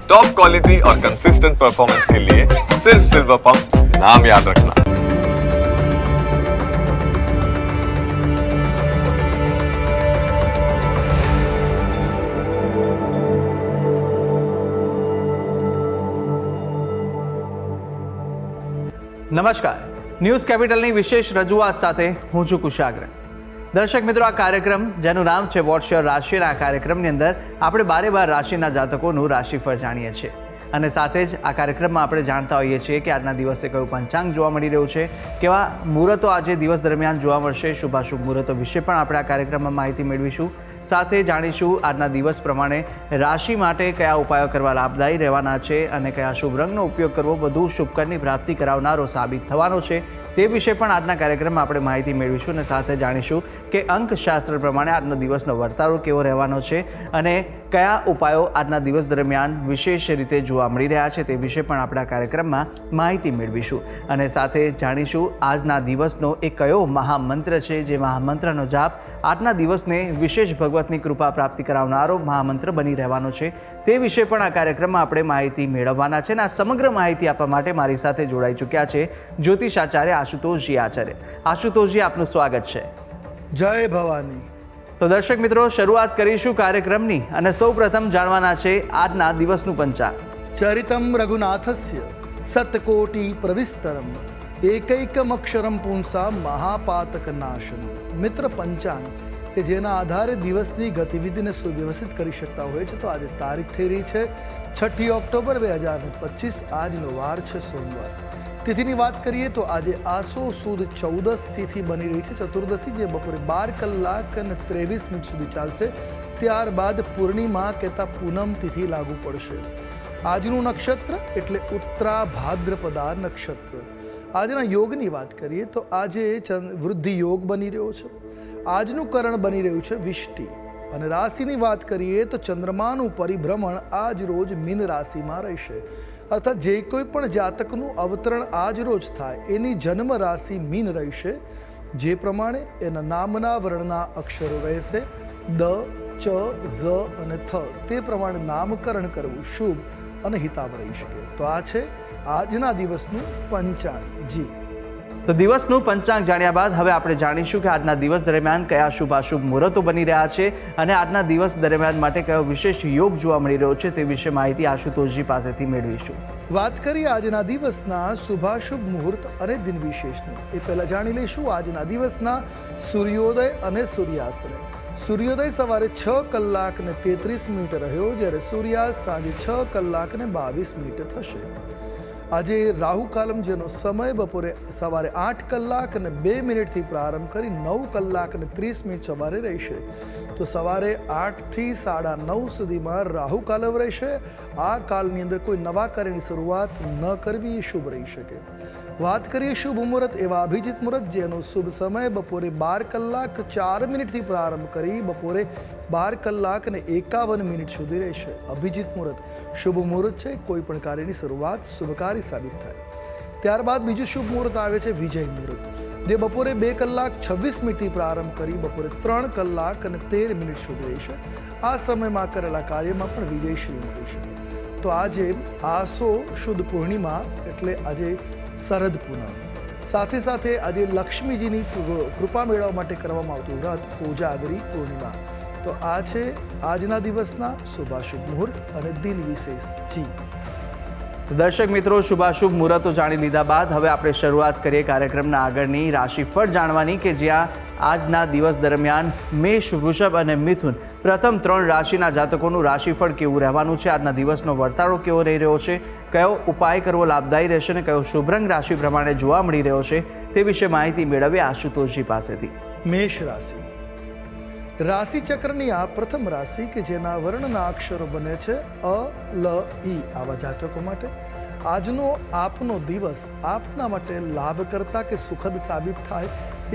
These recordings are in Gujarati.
टॉप क्वालिटी और कंसिस्टेंट परफॉर्मेंस के लिए सिर्फ सिल्वर पंप नाम याद रखना। નમસ્કાર, ન્યૂઝ કેપિટલની વિશેષ રજૂઆત સાથે હું છું કુશાગ્ર. દર્શક મિત્રો, આ કાર્યક્રમ જેનું નામ છે વોટ્સ યોર રાશિ, આ કાર્યક્રમની અંદર આપણે 12 રાશિના જાતકોનું રાશિફળ જાણીએ છીએ અને સાથે જ આ કાર્યક્રમમાં આપણે જાણતા હોઈએ છીએ કે આજના દિવસે કયું પંચાંગ જોવા મળી રહ્યું છે, કેવા મુહૂર્તો આજે દિવસ દરમિયાન જોવા મળશે, શુભાશુભ મુહૂર્તો વિશે પણ આપણે આ કાર્યક્રમમાં માહિતી મેળવીશું. સાથે જાણીશું આજના દિવસ પ્રમાણે રાશિ માટે કયા ઉપાયો કરવા લાભદાયી રહેવાના છે અને કયા શુભ રંગનો ઉપયોગ કરવો વધુ શુભકરની પ્રાપ્તિ કરાવનારો સાબિત થવાનો છે તે વિશે પણ આજના કાર્યક્રમમાં આપણે માહિતી મેળવીશું અને સાથે જાણીશું કે અંકશાસ્ત્ર પ્રમાણે આજનો દિવસનો વર્તારો કેવો રહેવાનો છે અને કયા ઉપાયો આજના દિવસ દરમિયાન વિશેષ રીતે જોવા મળી રહ્યા છે તે વિશે પણ આપણે આ કાર્યક્રમમાં માહિતી મેળવીશું અને સાથે જાણીશું આજના દિવસનો એ કયો મહામંત્ર છે જે મહામંત્રનો જાપ આજના દિવસને વિશેષ ભગવતની કૃપા પ્રાપ્તિ કરાવનારો મહામંત્ર બની રહેવાનો છે તે વિશે પણ આ કાર્યક્રમમાં આપણે માહિતી મેળવવાના છે અને આ સમગ્ર માહિતી આપવા માટે મારી સાથે જોડાઈ ચૂક્યા છે જ્યોતિષાચાર્ય આશુતોષજી આચાર્ય. આશુતોષજી, આપનું સ્વાગત છે. જય ભવાની. તો દર્શક મિત્રો, શરૂઆત કરીશું કાર્યક્રમની અને સૌ પ્રથમ જાણવાના છે આજના દિવસનું પંચાંગ. ચરિતમ રઘુનાથસ્ય સતકોટિ પ્રવિસ્તરમ એકૈકમ અક્ષરમ પુંસા મહાપાતક નાશનમ. મિત્ર, પંચાંગ કે જેના આધારે દિવસની ગતિવિધિને સુવ્યવસ્થિત કરી શકતા હોય છે. તો આજે તારીખ થઈ રહી છે 6 ઓક્ટોબર 2025. આજનો વાર છે સોમવાર. તિથિની વાત કરીએ તો આજે આસો સુદ 14 તિથિ બની રહી છે, ચતુર્દશી, જે બપોરે 12 કલાક અને 23 મિનિટ સુધી ચાલશે. ત્યારબાદ પૂર્ણિમા કહેતા પૂનમ તિથિ લાગુ પડશે. આજનું નક્ષત્ર એટલે ઉત્તરા ભાદ્રપદા નક્ષત્ર. આજના યોગની વાત કરીએ તો આજે વૃદ્ધિ યોગ બની રહ્યો છે. આજનું કરણ બની રહ્યું છે વિષ્ટિ. અને રાશિની વાત કરીએ તો ચંદ્રમાનું પરિભ્રમણ આજ રોજ મીન રાશિમાં રહેશે. અર્થાત જે કોઈ પણ જાતકનું અવતરણ આજ રોજ થાય એની જન્મ રાશિ મીન રહેશે. જે પ્રમાણે એના નામના વર્ણના અક્ષરો રહેશે દ, ચ, ઝ અને થ, તે પ્રમાણે નામકરણ કરવું શુભ અને હિતાવ રહી શકે. તો આ છે આજના દિવસનું પંચાંગ. જી, તો દિવસનું પંચાંગ જાણ્યા બાદ હવે આપણે જાણીશું કે આજના દિવસ દરમિયાન કયા શુભાશુભ મુહૂર્તો બની રહ્યા છે અને આજના દિવસ દરમિયાન માટે કયો વિશેષ યોગ જોવા મળી રહ્યો છે તે વિશે માહિતી આશુતોષજી પાસેથી મેળવીશું. વાત કરીએ આજના દિવસના શુભાશુભ મુહૂર્ત અને દિન વિશેષની. એ પહેલા જાણી લઈશું આજના દિવસના સૂર્યોદય અને સૂર્યાસ્તને. સૂર્યોદય સવારે 6 કલાક ને 33 મિનિટ રહ્યો, જ્યારે સૂર્યાસ્ત સાંજે 6 કલાક ને 22 મિનિટ થશે. આજે રાહુ કાલમ, જેનો સમય બપોરે સવારે 8 કલાક અને 2 મિનિટથી પ્રારંભ કરી 9 કલાક અને 30 મિનિટ સવારે રહેશે. તો સવારે 8 થી 9:30 સુધીમાં રાહુ કાલમ રહેશે. આ કાલની અંદર કોઈ નવા કાર્યની શરૂઆત ન કરવી એ શુભ રહી શકે. વાત કરીએ શુભ મુહૂર્ત એવા અભિજીત મુહૂર્ત, જેનો શુભ સમય બપોરે 12 કલાક 4 મિનિટથી પ્રારંભ કરી બપોરે 12 કલાક અને 51 મિનિટ સુધી રહેશે. અભિજીત મુહૂર્ત શુભ મુહૂર્ત છે, કોઈ પણ કાર્યની શરૂઆત શુભકારી સાબિત થાય. ત્યારબાદ બીજું શુભ મુહૂર્ત આવે છે વિજય મુહૂર્ત, જે બપોરે 2 કલાક 26 મિનિટથી પ્રારંભ કરી બપોરે 3 કલાક અને 13 મિનિટ સુધી રહેશે. આ સમયમાં કરેલા કાર્યમાં પણ વિજયશ્રી મળી શકે. તો આજે આસો શુદ્ધ પૂર્ણિમા એટલે આજે શરદ પૂનમ. સાથે સાથે આજે લક્ષ્મીજીની કૃપા મેળવવા માટે કરવામાં આવતું વ્રત કોજાગરી પૂર્ણિમા. તો આ છે આજના દિવસના શુભાશુભ મુહૂર્ત અને દિન વિશેષ. જી, દર્શક મિત્રો, શુભાશુભ મુહૂર્તો જાણી લીધા બાદ હવે આપણે શરૂઆત કરીએ કાર્યક્રમના આગળની રાશિફળ જાણવાની, કે જ્યાં આજના દિવસ દરમિયાન મેષ, વૃષભ અને મિથુન પ્રથમ 3 રાશિના જાતકોનું રાશિફળ કેવું રહેવાનું છે, આજના દિવસનો વર્તારો કેવો રહી રહ્યો છે, કયો ઉપાય કરવો લાભદાયી રહેશે અને કયો શુભ રંગ રાશિ પ્રમાણે જોવા મળી રહ્યો છે તે વિશે માહિતી મેળવીએ આશુતોષજી પાસેથી. મેષ રાશિ. રાશિ ચક્રની આ પ્રથમ રાશિ કે જેના વર્ણના અક્ષરો બને છે અ, લ, ઈ. આવા જાતકો માટે આજનો આપનો દિવસ આપના માટે લાભકર્તા કે સુખદ સાબિત થાય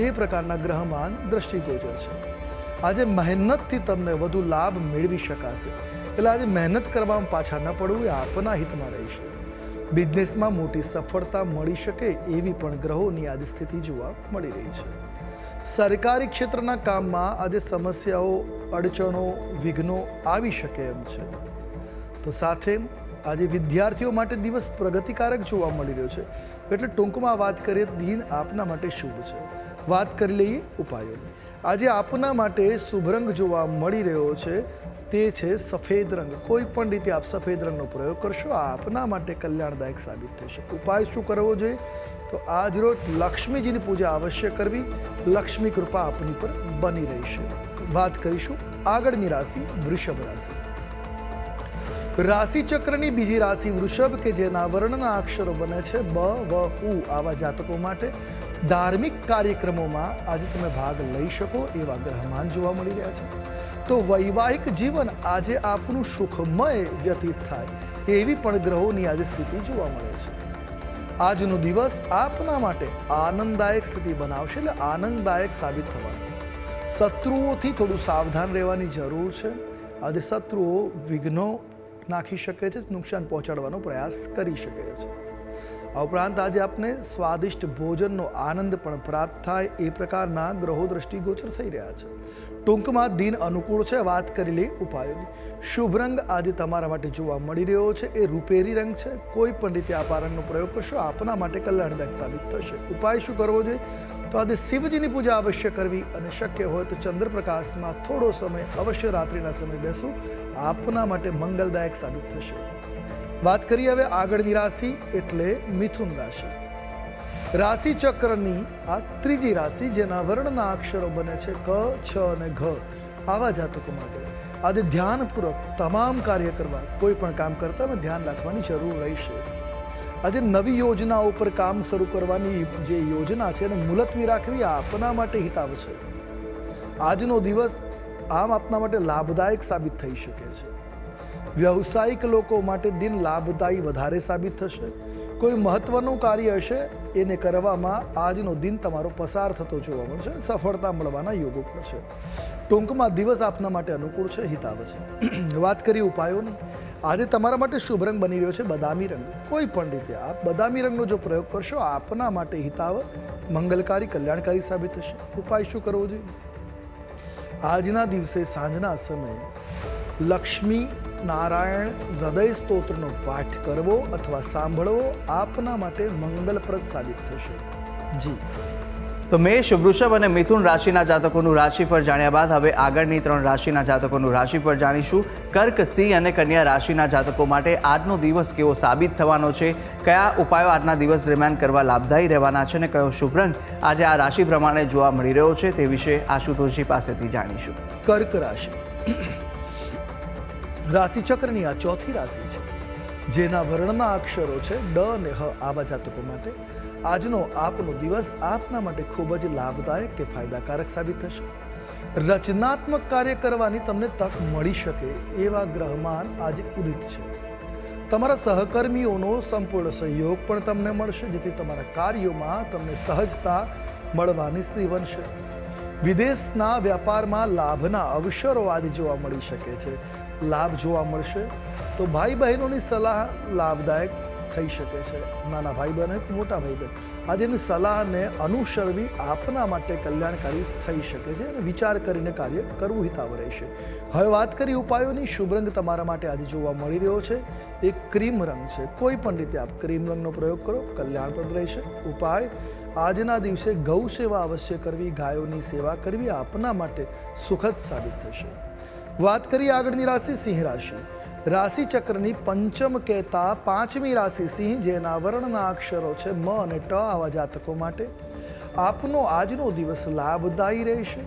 એ પ્રકારના ગ્રહમાન દ્રષ્ટિગોચર છે. આજે મહેનતથી તમને વધુ લાભ મેળવી શકાશે. એટલે આજે મહેનત કરવામાં પાછા ન પડવું એ આપના હિતમાં રહેશે. બિઝનેસમાં મોટી સફળતા મળી શકે એવી પણ ગ્રહોની આજે સ્થિતિ જોવા મળી રહી છે. સરકારી ક્ષેત્રના કામમાં આજે સમસ્યાઓ, અડચણો, વિઘ્નો આવી શકે એમ છે. તો સાથે આજે વિદ્યાર્થીઓ માટે દિવસ પ્રગતિકારક જોવા મળી રહ્યો છે. એટલે ટૂંકમાં વાત કરીએ દિન આપના માટે શુભ છે. વાત કરી લઈએ ઉપાયોની. આજે આપના માટે શુભ રંગ જોવા મળી રહ્યો છે તે છે સફેદ રંગ. કોઈ પણ રીતે આપ સફેદ રંગનો પ્રયોગ કરશો આપના માટે કલ્યાણદાયક સાબિત થશે. ઉપાય શું કરવો જોઈએ? તો આજ રોજ લક્ષ્મીજીની પૂજા અવશ્ય કરવી. લક્ષ્મી કૃપા આપની પર બની રહેશે. વાત કરીશું આગળની રાશિ વૃષભ રાશિ. રાશિ ચક્રની બીજી રાશિ વૃષભ કે જેના વર્ણના અક્ષરો બને છે બ, વ, ઉ. આવા જાતકો માટે ધાર્મિક કાર્યક્રમોમાં આજે તમે ભાગ લઈ શકો એવા ગ્રહમાન જોવા મળી રહ્યા છે. તો વૈવાહિક જીવન આજે આપનું સુખમય વ્યતીત થાય એવી પણ ગ્રહોની આજે સ્થિતિ જોવા મળે છે. આજનો દિવસ આપના માટે આનંદદાયક સ્થિતિ બનાવશે, એટલે આનંદદાયક સાબિત થવાનું. શત્રુઓથી થોડું સાવધાન રહેવાની જરૂર છે. આજે શત્રુઓ વિઘ્નો નાખી શકે છે, નુકસાન પહોંચાડવાનો પ્રયાસ કરી શકે છે. આ ઉપરાંત આજે આપને સ્વાદિષ્ટ ભોજનનો આનંદ પણ પ્રાપ્ત થાય એ પ્રકારના ગ્રહો દ્રષ્ટિગોચર થઈ રહ્યા છે. ટૂંકમાં દિન અનુકૂળ છે. વાત કરી લઈએ ઉપાયોની. શુભ રંગ આજે તમારા માટે જોવા મળી રહ્યો છે એ રૂપેરી રંગ છે. કોઈ પણ રીતે આપ આ રંગનો પ્રયોગ કરશો આપના માટે કલ્યાણદાયક સાબિત થશે. ઉપાય શું કરવો જોઈએ? તો આજે શિવજીની પૂજા અવશ્ય કરવી અને શક્ય હોય તો ચંદ્રપ્રકાશમાં થોડો સમય અવશ્ય રાત્રિના સમય બેસવું આપના માટે મંગલદાયક સાબિત થશે. વાત કરીએ હવે આગળની રાશિ એટલે મિથુન રાશિ. રાશિ ચક્રની આ ત્રીજી રાશિ જેના વર્ણના અક્ષરો બને છે ક, છ અને ઘ. આવા જાતકો માટે આજે ધ્યાનપૂર્વક તમામ કાર્ય કરવા, કોઈ પણ કામ કરતા હોય ધ્યાન રાખવાની જરૂર રહેશે. આજે નવી યોજના ઉપર કામ શરૂ કરવાની જે યોજના છે એને મુલતવી રાખવી આપના માટે હિતાવ છે. આજનો દિવસ આમ આપના માટે લાભદાયક સાબિત થઈ શકે છે. વ્યવસાયિક લોકો માટે દિન લાભદાયી વધારે સાબિત થશે. કોઈ મહત્વનું કાર્ય હશે એને કરવામાં આજનો દિન તમારો પસાર થતો જોવા મળશે. સફળતા મળવાના યોગો પણ છે. ટૂંકમાં દિવસ આપના માટે અનુકૂળ છે, હિતાવ છે. વાત કરીએ ઉપાયોની. આજે તમારા માટે શુભ રંગ બની રહ્યો છે બદામી રંગ. કોઈ પણ રીતે આપ બદામી રંગનો જો પ્રયોગ કરશો આપના માટે હિતાવ, મંગલકારી, કલ્યાણકારી સાબિત થશે. ઉપાય શું કરવો જોઈએ? આજના દિવસે સાંજના સમયે લક્ષ્મી નારાયણ હૃદય સ્તોત્રનો પાઠ કરવો અથવા સાંભળવો આપના માટે મંગલપ્રદ સાબિત થશે. જી તો મેષ, વૃષભ અને મિથુન રાશિના જાતકોનું રાશિફળ જાણ્યા બાદ હવે આગળની 3 રાશિના જાતકોનું રાશિફળ જાણીશું. કર્ક, સિંહ અને કન્યા રાશિના જાતકો માટે આજનો દિવસ કેવો સાબિત થવાનો છે, કયા ઉપાયો આજના દિવસ દરમિયાન કરવા લાભદાયી રહેવાના છે અને કયો શુભ રંગ આજે આ રાશિ પ્રમાણે જોવા મળી રહ્યો છે તે વિશે આશુતોષજી પાસેથી જાણીશું. કર્ક રાશિ રાશિ ચક્રની આ ચોથી રાશિ છે જેના વર્ણના અક્ષરો છે ડ અને હ. આવા જાતકો માટે આજનો આપનો દિવસ આપના માટે ખૂબ જ લાભદાયક કે ફાયદાકારક સાબિત થશે. રચનાત્મક કાર્ય કરવાની તમને તક મળી શકે એવા ગ્રહમાન આજે ઉદિત છે. તમારા સહકર્મીઓનો સંપૂર્ણ સહયોગ પણ તમને મળશે, જેથી તમારા કાર્યોમાં તમને સહજતા મળવાની સ્થિતિ બનશે. વિદેશના વ્યાપારમાં લાભના અવસરો આજે જોવા મળી શકે છે. લાભ જોવા મળશે. તો ભાઈ બહેનોની સલાહ લાભદાયક થઈ શકે છે. નાના ભાઈ બહેન હોય કે મોટા ભાઈ બહેન, આજે એની સલાહને અનુસરવી આપના માટે કલ્યાણકારી થઈ શકે છે અને વિચાર કરીને કાર્ય કરવું હિતાવ રહેશે. હવે વાત કરી ઉપાયોની. શુભ રંગ તમારા માટે આજે જોવા મળી રહ્યો છે એક ક્રીમ રંગ છે. કોઈ પણ રીતે આપ ક્રીમ રંગનો પ્રયોગ કરો, કલ્યાણપ્રદ રહેશે. ઉપાય આજના દિવસે ગૌ સેવા અવશ્ય કરવી, ગાયોની સેવા કરવી આપના માટે સુખદ સાબિત થશે. વાત કરીએ આગળની રાશિ સિંહ રાશિ. રાશિ ચક્રની પંચમ કહેતા 5મી રાશિ સિંહ જેના વર્ણના અક્ષરો છે મ અને ટ. આવા જાતકો માટે આપનો આજનો દિવસ લાભદાયી રહેશે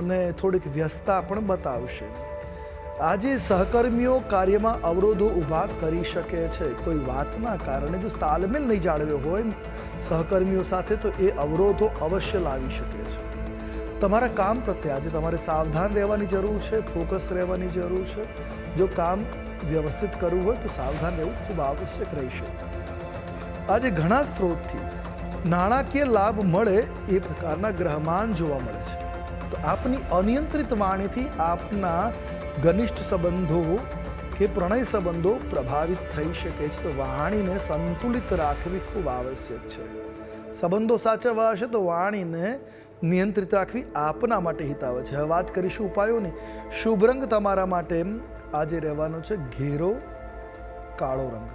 અને થોડીક વ્યસ્તતા પણ બતાવશે. આજે સહકર્મીઓ કાર્યમાં અવરોધો ઊભા કરી શકે છે. કોઈ વાતના કારણે જો તાલમેલ નહીં જાળવ્યો હોય સહકર્મીઓ સાથે તો એ અવરોધો અવશ્ય લાવી શકે છે. તમારા કામ પ્રત્યે આજે તમારે સાવધાન રહેવાની જરૂર છે, ફોકસ રહેવાની જરૂર છે. જો કામ વ્યવસ્થિત કરવું હોય તો સાવધાન રહેવું ખૂબ આવશ્યક રહેશે. આજે ઘણા સ્ત્રોતથી નાણાકીય લાભ મળે એ પ્રકારના ગ્રહમાન જોવા મળે છે. તો આપની અનિયંત્રિત વાણીથી આપના ઘનિષ્ઠ સંબંધો કે પ્રણય સંબંધો પ્રભાવિત થઈ શકે છે. તો વાણીને સંતુલિત રાખવી ખૂબ આવશ્યક છે. સંબંધો સાચવવા હશે તો વાણીને નિયંત્રિત રાખવી આપના માટે હિતાવ છે. હવે વાત કરીશું ઉપાયોની. શુભ રંગ તમારા માટે આજે રહેવાનો છે ઘેરો, કાળો રંગ.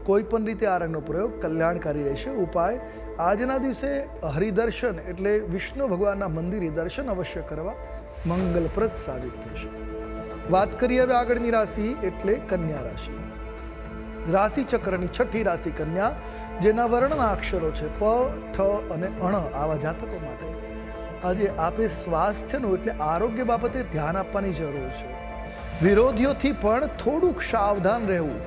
કોઈ પણ રીતે આ રંગનો પ્રયોગ કલ્યાણકારી રહેશે. ઉપાય: આજના દિવસે હરિદર્શન એટલે વિષ્ણુ ભગવાનના મંદિરે દર્શન અવશ્ય કરવા, મંગલપ્રદ સાબિત થશે. વાત કરીએ હવે આગળની રાશિ એટલે કન્યા રાશિ. રાશિ ચક્રની છઠ્ઠી રાશિ કન્યા, જેના વર્ણના અક્ષરો છે પ, ઠ અને અણ. આવા જાતકો માટે આજે આપે સ્વાસ્થ્યનું એટલે આરોગ્ય બાબતે ધ્યાન આપવાની જરૂર છે. વિરોધીઓથી પણ થોડુંક સાવધાન રહેવું.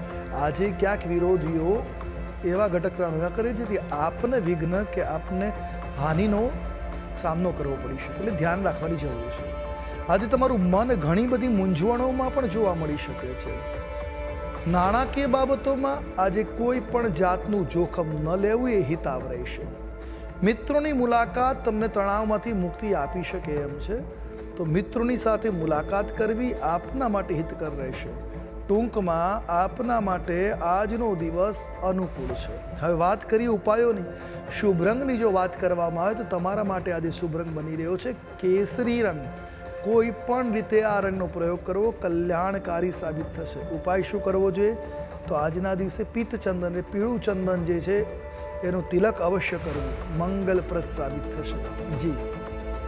આજે ક્યાંક વિરોધીઓ એવા ઘટકરાણ ન કરે જેથી આપને વિઘ્ન કે આપને હાનિનો સામનો કરવો પડી શકે, એટલે ધ્યાન રાખવાની જરૂર છે. આજે તમારું મન ઘણી બધી મૂંઝવણોમાં પણ જોવા મળી શકે છે. નાણાકીય બાબતોમાં આજે કોઈ પણ જાતનું જોખમ ન લેવું એ હિતાવ રહેશે. મિત્રોની મુલાકાત તમને તણાવમાંથી મુક્તિ આપી શકે એમ છે, તો મિત્રોની સાથે મુલાકાત કરવી આપના માટે હિતકર રહેશે. ટૂંકમાં આપના માટે આજનો દિવસ અનુકૂળ છે. હવે વાત કરીએ ઉપાયોની. શુભ રંગની જો વાત કરવામાં આવે તો તમારા માટે આજે શુભ રંગ બની રહ્યો છે કેસરી રંગ. કોઈ પણ રીતે આ રંગનો પ્રયોગ કરવો કલ્યાણકારી સાબિત થશે. ઉપાય શું કરવો જોઈએ? તો આજના દિવસે પિત્ત ચંદન એટલે પીળું ચંદન જે છે એનું તિલક અવશ્ય કરવું, મંગલપ્રદ સાબિત થશે. જી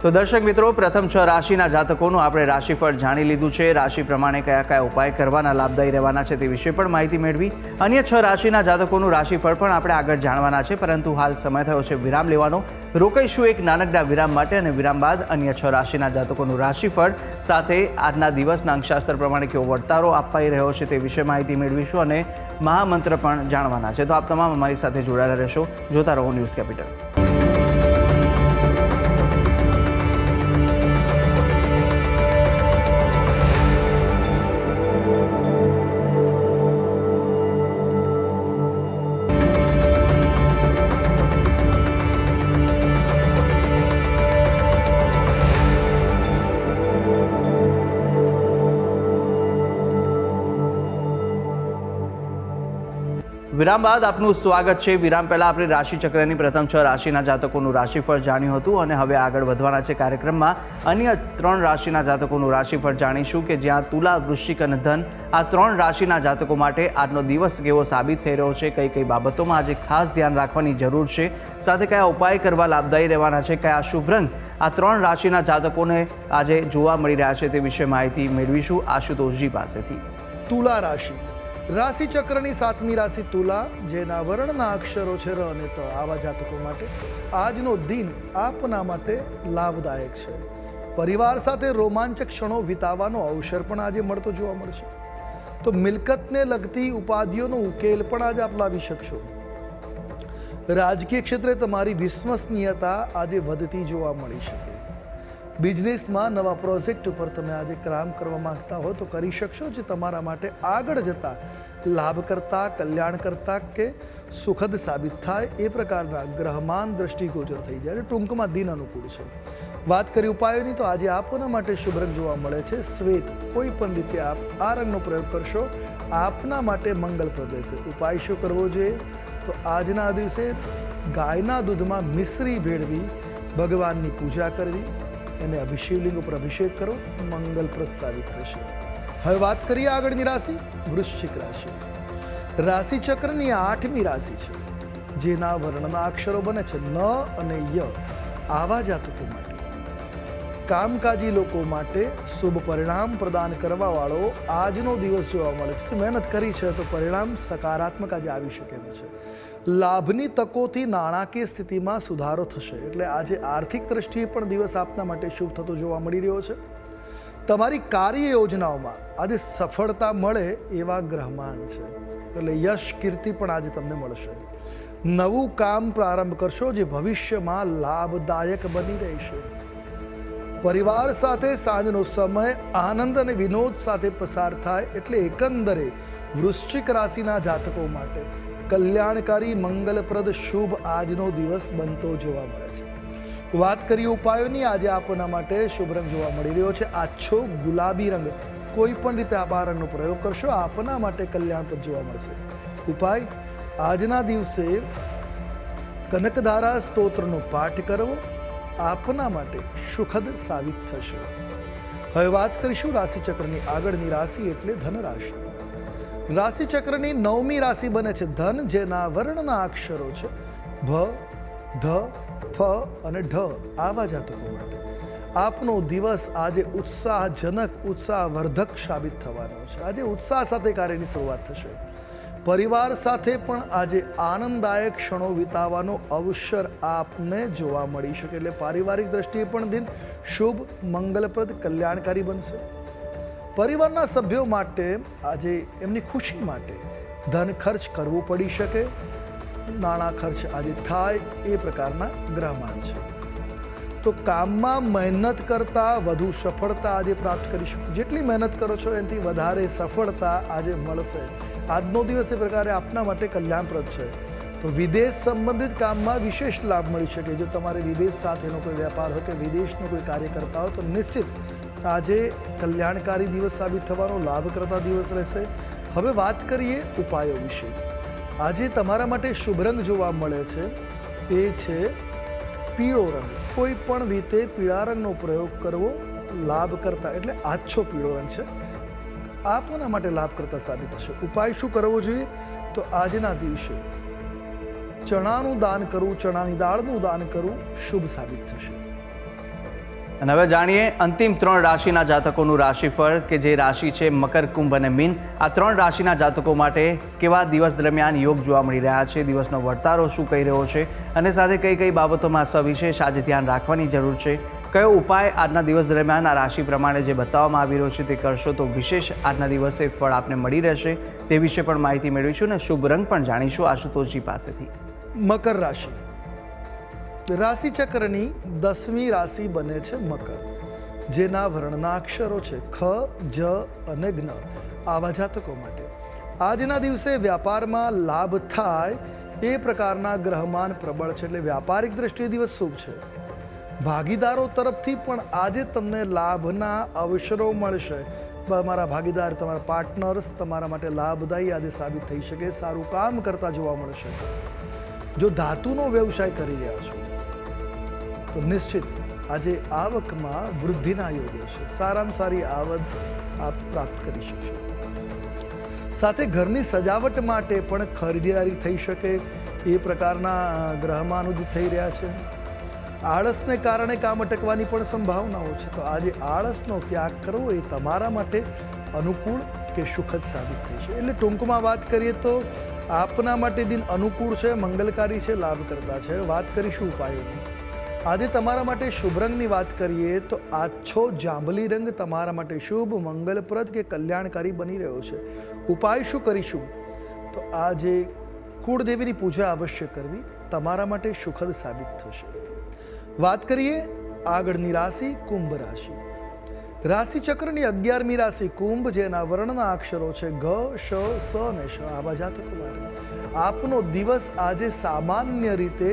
તો દર્શક મિત્રો, પ્રથમ 6 રાશિના જાતકોનું આપણે રાશિફળ જાણી લીધું છે. રાશિ પ્રમાણે કયા કયા ઉપાય કરવાના લાભદાયી રહેવાના છે તે વિશે પણ માહિતી મેળવી. અન્ય 6 રાશિના જાતકોનું રાશિફળ પણ આપણે આગળ જાણવાના છે, પરંતુ હાલ સમય થયો છે વિરામ લેવાનો. રોકાઈશું એક નાનકડા વિરામ માટે, અને વિરામ બાદ અન્ય 6 રાશિના જાતકોનું રાશિફળ સાથે આજના દિવસના અંકશાસ્ત્ર પ્રમાણે કેવો વર્તારો અપાઈ રહ્યો છે તે વિશે માહિતી મેળવીશું, અને મહામંત્ર પણ જાણવાના છે. તો આપ તમામ અમારી સાથે જોડાયેલા રહેશો. જોતા રહો ન્યૂઝ કેપિટલ. વિરામ બાદ આપનું સ્વાગત છે. વિરામ પહેલાં આપણે રાશિચક્રની પ્રથમ 6 રાશિના જાતકોનું રાશિફળ જાણ્યું હતું, અને હવે આગળ વધવાના છે કાર્યક્રમમાં. અન્ય 3 રાશિના જાતકોનું રાશિફળ જાણીશું, કે જ્યાં તુલા, વૃશ્ચિક અને ધન આ 3 રાશિના જાતકો માટે આજનો દિવસ કેવો સાબિત થઈ રહ્યો છે, કઈ કઈ બાબતોમાં આજે ખાસ ધ્યાન રાખવાની જરૂર છે, સાથે કયા ઉપાય કરવા લાભદાયી રહેવાના છે, કયા શુભ રંગ આ 3 રાશિના જાતકોને આજે જોવા મળી રહ્યા છે તે વિશે માહિતી મેળવીશું આશુતોષજી પાસેથી. તુલા રાશિ. રાશિ ચક્રની 7મી રાશિ તુલા, જેના વર્ણના અક્ષરો છે ર અને ત. આવા જાતકો માટે આજનો દિન આપના માટે લાભદાયક છે. પરિવાર સાથે રોમાંચક ક્ષણો વિતાવવાનો અવસર પણ આજે મળતો જોવા મળશે. તો મિલકતને લગતી ઉપાધિઓનો ઉકેલ પણ આજે આપ લાવી શકશો. રાજકીય ક્ષેત્રે તમારી વિશ્વસનીયતા આજે વધતી જોવા મળી શકે. બિઝનેસમાં નવા પ્રોજેક્ટ ઉપર તમે આજે કામ કરવા માંગતા હો તો કરી શકશો, જે તમારા માટે આગળ જતા લાભકર્તા, કલ્યાણકર્તા કે સુખદ સાબિત થાય એ પ્રકારના ગ્રહમાન દ્રષ્ટિગોચર થઈ જાય. ટૂંકમાં દિન અનુકૂળ છે. વાત કરી ઉપાયોની, તો આજે આપના માટે શુભ રંગ જોવા મળે છે શ્વેત. કોઈ પણ રીતે આપ આ રંગનો પ્રયોગ કરશો આપના માટે મંગલપ્રદ રહેશે. ઉપાય શું કરવો જોઈએ? તો આજના દિવસે ગાયના દૂધમાં મિશ્રી ભેળવી ભગવાનની પૂજા કરવી, એને શિવલિંગ ઉપર અભિષેક કરો, મંગલપ્રદ સાબિત થશે. હવે વાત કરીએ આગળની રાશિ વૃશ્ચિક રાશિ. રાશિ ચક્રની 8મી રાશિ છે, જેના વર્ણના અક્ષરો બને છે ન અને ય. આવા જાતકો માટે કામકાજી લોકો માટે શુભ પરિણામ પ્રદાન કરવા વાળો આજનો દિવસ જોવા મળે છે. મહેનત કરી છે તો પરિણામ સકારાત્મક આજે આવી શકે એમ છે. લાભની તકોથી નાણાકીય સ્થિતિમાં સુધારો થશે, એટલે આજે આર્થિક દ્રષ્ટિએ પણ દિવસ આપના માટે શુભ થતો જોવા મળી રહ્યો છે. તમારી કાર્ય યોજનાઓમાં આજે સફળતા મળે એવા ગ્રહમાન છે, એટલે યશ, કીર્તિ પણ આજે તમને મળશે. નવું કામ પ્રારંભ કરશો જે ભવિષ્યમાં લાભદાયક બની રહેશે. પરિવાર સાથે સાંજનો સમય આનંદ અને વિનોદ સાથે પસાર થાય, એટલે એકંદરે વૃશ્ચિક રાશિના જાતકો માટે કલ્યાણકારી, મંગલપ્રદ, શુભ આજનો દિવસ બનતો જોવા મળે છે. વાત કરીએ ઉપાયોની, આજે આપના માટે શુભ રંગ જોવા મળી રહ્યો છે આછો ગુલાબી રંગ. કોઈ પણ રીતે આપ આ રંગનો પ્રયોગ કરશો આપના માટે કલ્યાણપ્રદ જોવા મળશે. ઉપાય: આજના દિવસે કનકધારા સ્તોત્રનો પાઠ કરવો આપના માટે સુખદ સાબિત થશે. હવે વાત કરીશું રાશિચક્રની આગળની રાશિ એટલે ધન રાશિ. રાશિચક્રની 9મી રાશિ બને છે ધન, જેના વર્ણના અક્ષરો છે ભ, ધ, ફ અને ઢ. આવા જાતકો માટે આપનો દિવસ આજે ઉત્સાહજનક, ઉત્સાહવર્ધક સાબિત થવાનો છે. આજે ઉત્સાહ સાથે કાર્યની શરૂઆત થશે. પરિવાર સાથે પણ આજે આનંદદાયક ક્ષણો વિતાવવાનો અવસર આપને જોવા મળી શકે. એટલે પારિવારિક દ્રષ્ટિએ પણ દિન શુભ, મંગલપ્રદ, કલ્યાણકારી બનશે. પરિવારના સભ્યો માટે આજે એમની ખુશી માટે ધન ખર્ચ કરવું પડી શકે. નાણાં ખર્ચ આજે થાય એ પ્રકારના ગ્રહમાન છે. તો કામમાં મહેનત કરતાં વધુ સફળતા આજે પ્રાપ્ત કરી શકો. જેટલી મહેનત કરો છો એનાથી વધારે સફળતા આજે મળશે. આજનો દિવસ એ પ્રકારે આપના માટે કલ્યાણપ્રદ છે. તો વિદેશ સંબંધિત કામમાં વિશેષ લાભ મળી શકે. જો તમારે વિદેશ સાથેનો કોઈ વેપાર હોય કે વિદેશનું કોઈ કાર્ય કરતા હોય તો નિશ્ચિત આજે કલ્યાણકારી દિવસ સાબિત થવાનો, લાભ કરતા દિવસ રહેશે. હવે વાત કરીએ ઉપાયો વિશે. આજે તમારા માટે શુભ રંગ જોવા મળે છે એ છે પીળો રંગ. કોઈ પણ રીતે પીળા રંગનો પ્રયોગ કરવો લાભ કરતા, એટલે આછો પીળો રંગ છે, આપના માટે લાભ કરતા સાબિત થશે. ઉપાય શું કરવો જોઈએ? તો આજના દિવસે ચણાનું દાન કરવું, ચણાની દાળનું દાન કરવું શુભ સાબિત થશે. અને હવે જાણીએ અંતિમ 3 રાશિના જાતકોનું રાશિફળ, કે જે રાશિ છે મકર, કુંભ અને મીન. આ 3 રાશિના જાતકો માટે કેવા દિવસ દરમિયાન યોગ જોવા મળી રહ્યા છે, દિવસનો વર્તારો શું કહી રહ્યો છે, અને સાથે કઈ કઈ બાબતોમાં સવિશેષ આજે ધ્યાન રાખવાની જરૂર છે, કયો ઉપાય આજના દિવસ દરમિયાન આ રાશિ પ્રમાણે જે બતાવવામાં આવી રહ્યો છે તે કરશો તો વિશેષ આજના દિવસે ફળ આપને મળી રહેશે, તે વિશે પણ માહિતી મેળવીશું અને શુભ રંગ પણ જાણીશું આશુતોષજી પાસેથી. મકર રાશિ રાશિચક્રની 10મી રાશિ બને છે મકર, જેના વર્ણના અક્ષરો છે ખ, જ અને જ્ઞ. આવા જાતકો માટે આજના દિવસે વ્યાપારમાં લાભ થાય એ પ્રકારના ગ્રહમાન પ્રબળ છે. એટલે વ્યાપારિક દ્રષ્ટિએ દિવસ શુભ છે. ભાગીદારો તરફથી પણ આજે તમને લાભના અવસરો મળશે. તમારા ભાગીદાર, તમારા પાર્ટનર્સ તમારા માટે લાભદાયી આજે સાબિત થઈ શકે. સારું કામ કરતા જોવા મળશે. જો ધાતુનો વ્યવસાય કરી રહ્યા છો તો નિશ્ચિત આજે આવકમાં વૃદ્ધિના યોગો છે. સારામાં સારી આવક આપ પ્રાપ્ત કરી શકશો. સાથે ઘરની સજાવટ માટે પણ ખરીદારી થઈ શકે એ પ્રકારના ગ્રહમાન ઉદિત થઈ રહ્યા છે. આળસને કારણે કામ અટકવાની પણ સંભાવનાઓ છે. તો આજે આળસનો ત્યાગ કરવો એ તમારા માટે અનુકૂળ કે સુખદ સાબિત થઈ છે. એટલે ટૂંકમાં વાત કરીએ તો આપના માટે દિન અનુકૂળ છે, મંગલકારી છે, લાભ કરતા છે. વાત કરીશું ઉપાયોની. આજે તમારા માટે શુભ રંગની વાત કરીએ તો આછો જાંબલી રંગ તમારા માટે શુભ, મંગલપ્રદ કે કલ્યાણકારી બની રહ્યો છે. ઉપાય શું કરીશું? તો આજે કુળદેવીની પૂજા અવશ્ય કરવી તમારા માટે સુખદ સાબિત થશે. વાત કરીએ આગળની રાશિ કુંભ રાશિ. રાશિચક્રની 11મી રાશિ કુંભ, જેના વર્ણના અક્ષરો છે ગ, શ, સ અને શ. આવા જાતકો માટે આપનો દિવસ આજે સામાન્ય રીતે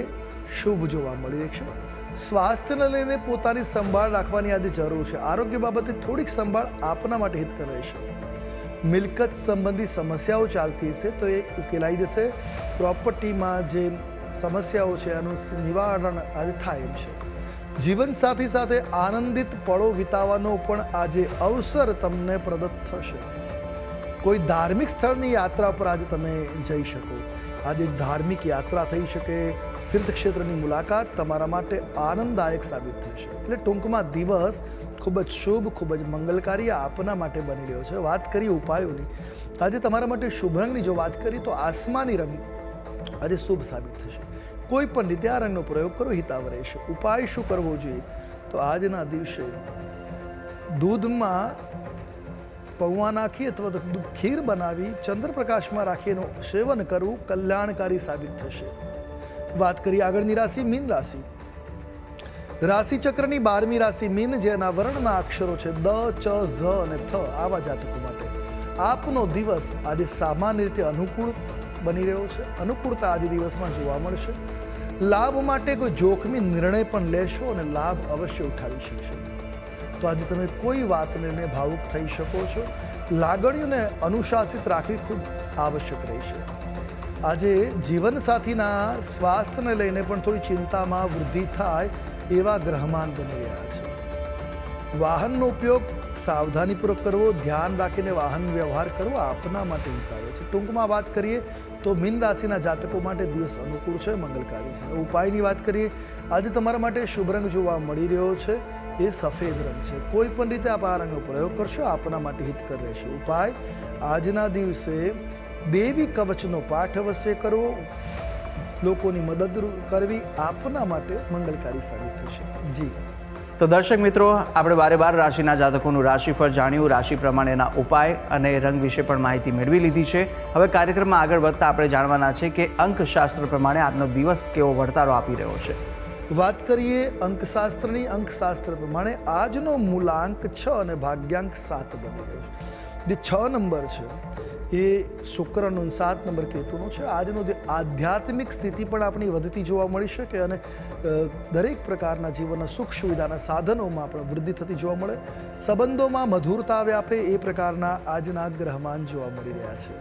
શુભ જોવા મળી રહેશે. સ્વાસ્થ્યને લઈને પોતાની સંભાળ રાખવાની આજે જરૂર છે. આરોગ્ય બાબતે થોડીક સંભાળ આપના માટે હિતકર રહેશે. મિલકત સંબંધી સમસ્યાઓ ચાલતી હશે તો એ ઉકેલાઈ જશે. પ્રોપર્ટીમાં જે સમસ્યાઓ છે એનું નિવારણ આજે થાય એમ છે. જીવનસાથી સાથે આનંદિત પળો વિતાવવાનો પણ આજે અવસર તમને પ્રદત્ત થશે. કોઈ ધાર્મિક સ્થળની યાત્રા પર આજે તમે જઈ શકો. આજે ધાર્મિક યાત્રા થઈ શકે, તીર્થક્ષેત્રની મુલાકાત તમારા માટે આનંદદાયક સાબિત થશે. એટલે ટૂંકમાં દિવસ ખૂબ જ શુભ, ખૂબ જ મંગલકારી આપના માટે બની રહ્યો છે. વાત કરીએ ઉપાયોની. આજે તમારા માટે શુભ રંગની જો વાત કરીએ તો આસમાની રંગ આજે શુભ સાબિત થશે. કોઈ પણ રીતે આ રંગનો પ્રયોગ કરો હિતાવ રહેશે. ઉપાય શું કરવો જોઈએ? તો આજના દિવસે દૂધમાં પૌવા નાખી અથવા તો ખીર બનાવી ચંદ્રપ્રકાશમાં રાખી એનું સેવન કરવું કલ્યાણકારી સાબિત થશે. વાત કરીએ આગળની રાશિ મીન રાશિ. રાશિચક્રની 12મી રાશિ મીન, જેના વર્ણના અક્ષરો છે દ, ચ, ઝ અને થ. આવા જાતકો માટે આપનો દિવસ આજે સામાન્ય રીતે અનુકૂળ બની રહ્યો છે. અનુકૂળતા આજે દિવસમાં જોવા મળશે. લાભ માટે કોઈ જોખમી નિર્ણય પણ લેશો અને લાભ અવશ્ય ઉઠાવી શકશો. તો આજે તમે કોઈ વાતને લઈને ભાવુક થઈ શકો છો. લાગણીઓને અનુશાસિત રાખવી ખૂબ આવશ્યક રહેશે. આજે જીવનસાથીના સ્વાસ્થ્યને લઈને પણ થોડી ચિંતામાં વૃદ્ધિ થાય એવા ગ્રહમાન બની રહ્યા છે. વાહનનો ઉપયોગ સાવધાનીપૂર્વક કરવો, ધ્યાન રાખીને વાહન વ્યવહાર કરવો આપના માટે હિતાવે છે. ટૂંકમાં વાત કરીએ તો મીન રાશિના જાતકો માટે દિવસ અનુકૂળ છે, મંગલકારી છે. ઉપાયની વાત કરીએ, આજે તમારા માટે શુભ રંગ જોવા મળી રહ્યો છે, એ સફેદ રંગ છે. કોઈ પણ રીતે આપ આ રંગનો પ્રયોગ કરશો આપના માટે હિતકર રહેશે. ઉપાય, આજના દિવસે દેવી કવચનો પાઠ અવશ્ય કરવો, લોકોની મદદ કરવી આપના માટે મંગલકારી સાબિત થશે. જી તો દર્શક મિત્રો, આપણે બારે બાર રાશિના જાતકોનું રાશિફળ જાણ્યું, રાશિ પ્રમાણેના ઉપાય અને રંગ વિશે પણ માહિતી મેળવી લીધી છે. હવે કાર્યક્રમમાં આગળ વધતા આપણે જાણવાના છે કે અંકશાસ્ત્ર પ્રમાણે આજનો દિવસ કેવો વર્તારો આપી રહ્યો છે. વાત કરીએ અંકશાસ્ત્રની. અંકશાસ્ત્ર પ્રમાણે આજનો મૂલાંક 6 અને ભાગ્યાંક 7 બની રહ્યો છે. જે 6 નંબર છે એ શુક્રનો, 7 નંબર કેતુનો છે. આજનો જે આધ્યાત્મિક સ્થિતિ પણ આપણી વધતી જોવા મળી શકે અને દરેક પ્રકારના જીવનના સુખ સુવિધાના સાધનોમાં પણ વૃદ્ધિ થતી જોવા મળે. સંબંધોમાં મધુરતા વ્યાપે એ પ્રકારના આજના ગ્રહમાન જોવા મળી રહ્યા છે.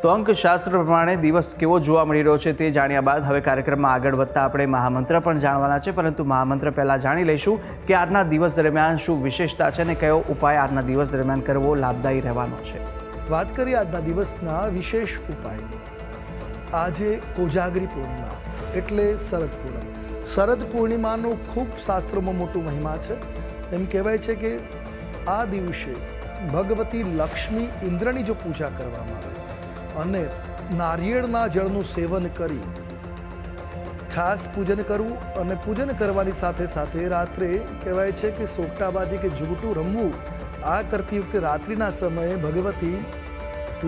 તો અંકશાસ્ત્ર પ્રમાણે દિવસ કેવો જોવા મળી રહ્યો છે તે જાણ્યા બાદ હવે કાર્યક્રમમાં આગળ વધતા આપણે મહામંત્ર પણ જાણવાના છે. પરંતુ મહામંત્ર પહેલાં જાણી લઈશું કે આજના દિવસ દરમિયાન શું વિશેષતા છે અને કયો ઉપાય આજના દિવસ દરમિયાન કરવો લાભદાયી રહેવાનો છે. વાત કરીએ આજના દિવસના વિશેષ ઉપાયની. આજે કોજાગરી પૂર્ણિમા એટલે શરદ પૂનમ. શરદ પૂર્ણિમાનું ખૂબ શાસ્ત્રોમાં મોટું મહિમા છે. એમ કહેવાય છે કે આ દિવસે ભગવતી લક્ષ્મી ઇન્દ્રની જો પૂજા કરવામાં આવે અને નારિયેળના જળનું સેવન કરી ખાસ પૂજન કરવું, અને પૂજન કરવાની સાથે સાથે રાત્રે કહેવાય છે કે સોગટાબાજી કે જુગટું રમવું. આ કરતી વખતે રાત્રિના સમયે ભગવતી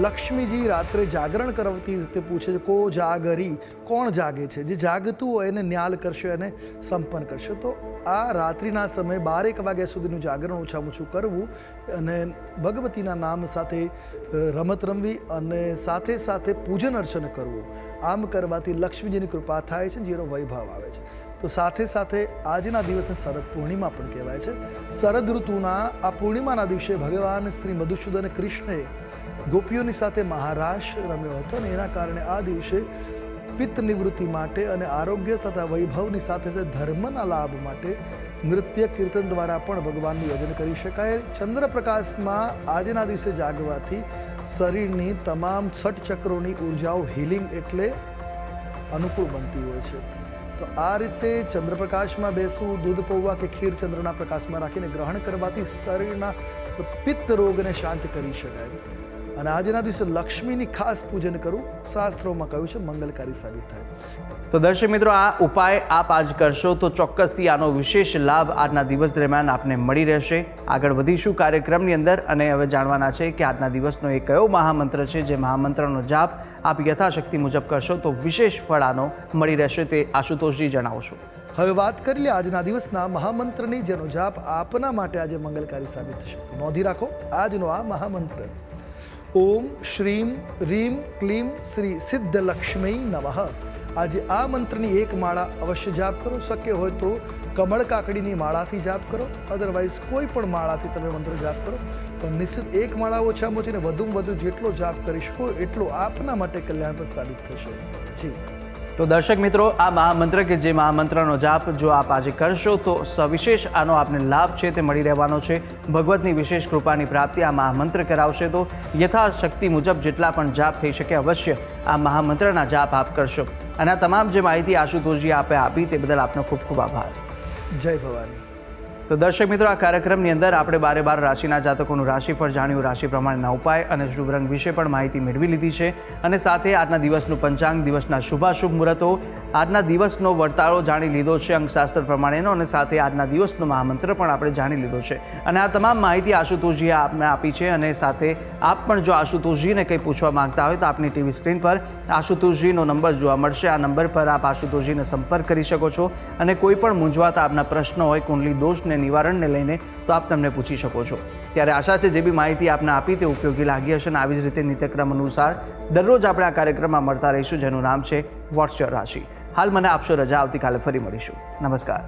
લક્ષ્મીજી રાત્રે જાગરણ કરતી વખતે પૂછે છે, કો જાગરી, કોણ જાગે છે? જે જાગતું હોય એને ન્યાલ કરશે અને સંપન્ન કરશે. તો આ રાત્રિના સમયે 12 વાગ્યા સુધીનું જાગરણ ઓછામાં ઓછું કરવું અને ભગવતીના નામ સાથે રમત રમવી અને સાથે સાથે પૂજન અર્ચન કરવું. આમ કરવાથી લક્ષ્મીજીની કૃપા થાય છે, જેનો વૈભવ આવે છે. તો સાથે સાથે આજના દિવસે શરદ પૂર્ણિમા પણ કહેવાય છે. શરદ ઋતુના આ પૂર્ણિમાના દિવસે ભગવાન શ્રી મધુસૂદન કૃષ્ણએ ગોપીઓની સાથે મહારાસ રમ્યો હતો અને એના કારણે આ દિવસે પિત્ત નિવૃત્તિ માટે અને આરોગ્ય તથા વૈભવની સાથે સાથે ધર્મના લાભ માટે નૃત્ય કીર્તન દ્વારા પણ ભગવાનનું યજન કરી શકાય. ચંદ્રપ્રકાશમાં આજના દિવસે જાગવાથી શરીરની તમામ 6 ચક્રોની ઉર્જાઓ હિલિંગ એટલે અનુકૂળ બનતી હોય છે. તો આ રીતે ચંદ્રપ્રકાશમાં બેસવું, દૂધ પૌવા કે ખીર ચંદ્રના પ્રકાશમાં રાખીને ગ્રહણ કરવાથી શરીરના પિત્ત રોગને શાંત કરી શકાય. અને આજના દિવસે લક્ષ્મીની ખાસ પૂજન કરવું શાસ્ત્રોમાં કહ્યું છે, મંગલકારી સાબિત થાય. તો દર્શક મિત્રો, આ ઉપાય આપ આજ કરશો તો ચોક્કસથી આનો વિશેષ લાભ આજના દિવસ દરમિયાન આપને મળી રહેશે. આગળ વધીશું કાર્યક્રમની અંદર અને હવે જાણવાના છે કે આજના દિવસનો એ કયો મહામંત્ર છે જે મહામંત્રનો જાપ આપ યથાશક્તિ મુજબ કરશો તો વિશેષ ફળ આનો મળી રહેશે, તે આશુતોષજી જણાવશો. હવે વાત કરી લે આજના દિવસના મહામંત્રની, જેનો જાપ આપના માટે આજે મંગલકારી સાબિત થશે. તો નોંધી રાખો આજનો આ મહામંત્ર: ઓમ શ્રીમ રીમ ક્લીમ શ્રી સિદ્ધલક્ષ્મી નમઃ. આજે આ મંત્રની એક માળા અવશ્ય જાપ કરો. શક્ય હોય તો કમળ કાકડીની માળાથી જાપ કરો, અદરવાઇઝ કોઈ પણ માળાથી તમે મંત્ર જાપ કરો. પણ નિશ્ચિત એક માળા ઓછામાં ઓછી ને વધુમાં વધુ જેટલો જાપ કરી શકો એટલો આપના માટે કલ્યાણપ્રદ સાબિત થશે. જી તો દર્શક મિત્રો, આ મહામંત્ર કે જે મહામંત્રનો જાપ જો આપ આજે કરશો તો સવિશેષ આનો આપને લાભ છે તે મળી રહેવાનો છે. ભગવતની વિશેષ કૃપાની પ્રાપ્તિ આ મહામંત્ર કરાવશે. તો યથાશક્તિ મુજબ જેટલા પણ જાપ થઈ શકે અવશ્ય આ મહામંત્રના જાપ આપ કરશો. અને આ તમામ જે માહિતી આશુતોષજી આપે આપી તે બદલ આપનો ખૂબ ખૂબ આભાર. જય ભવાની. તો દર્શક મિત્રો, આ કાર્યક્રમની અંદર આપણે બારે બાર રાશિના જાતકોનું રાશિફળ જાણ્યું, રાશિ પ્રમાણેના ઉપાય અને શુભ રંગ વિશે પણ માહિતી મેળવી લીધી છે. અને સાથે આજના દિવસનું પંચાંગ, દિવસના શુભાશુભ મુહૂર્તો, આજના દિવસનો વર્તારો જાણી લીધો છે અંકશાસ્ત્ર પ્રમાણેનો, અને સાથે આજના દિવસનો મહામંત્ર પણ આપણે જાણી લીધો છે. અને આ તમામ માહિતી આશુતોષજીએ આપને આપી છે. અને સાથે આપ પણ જો આશુતોષજીને કંઈ પૂછવા માંગતા હોય તો આપની ટીવી સ્ક્રીન પર આશુતોષજીનો નંબર જોવા મળશે. આ નંબર પર આપ આશુતોષજીને સંપર્ક કરી શકો છો અને કોઈ પણ મૂંઝવાતા આપના પ્રશ્નો હોય, કુંડલી દોષને નિવારણને લઈને, તો આપ તમને પૂછી શકો છો. ત્યારે આશા છે જે બી માહિતી આપને આપી તે ઉપયોગી લાગી હશે. અને આવી જ રીતે નિત્યક્રમ અનુસાર દરરોજ આપણે આ કાર્યક્રમમાં મળતા રહીશું, જેનું નામ છે વોટ્સ યોર રાશિ. હાલ મને આપશો રજા. આવતીકાલે ફરી મળીશું. નમસ્કાર.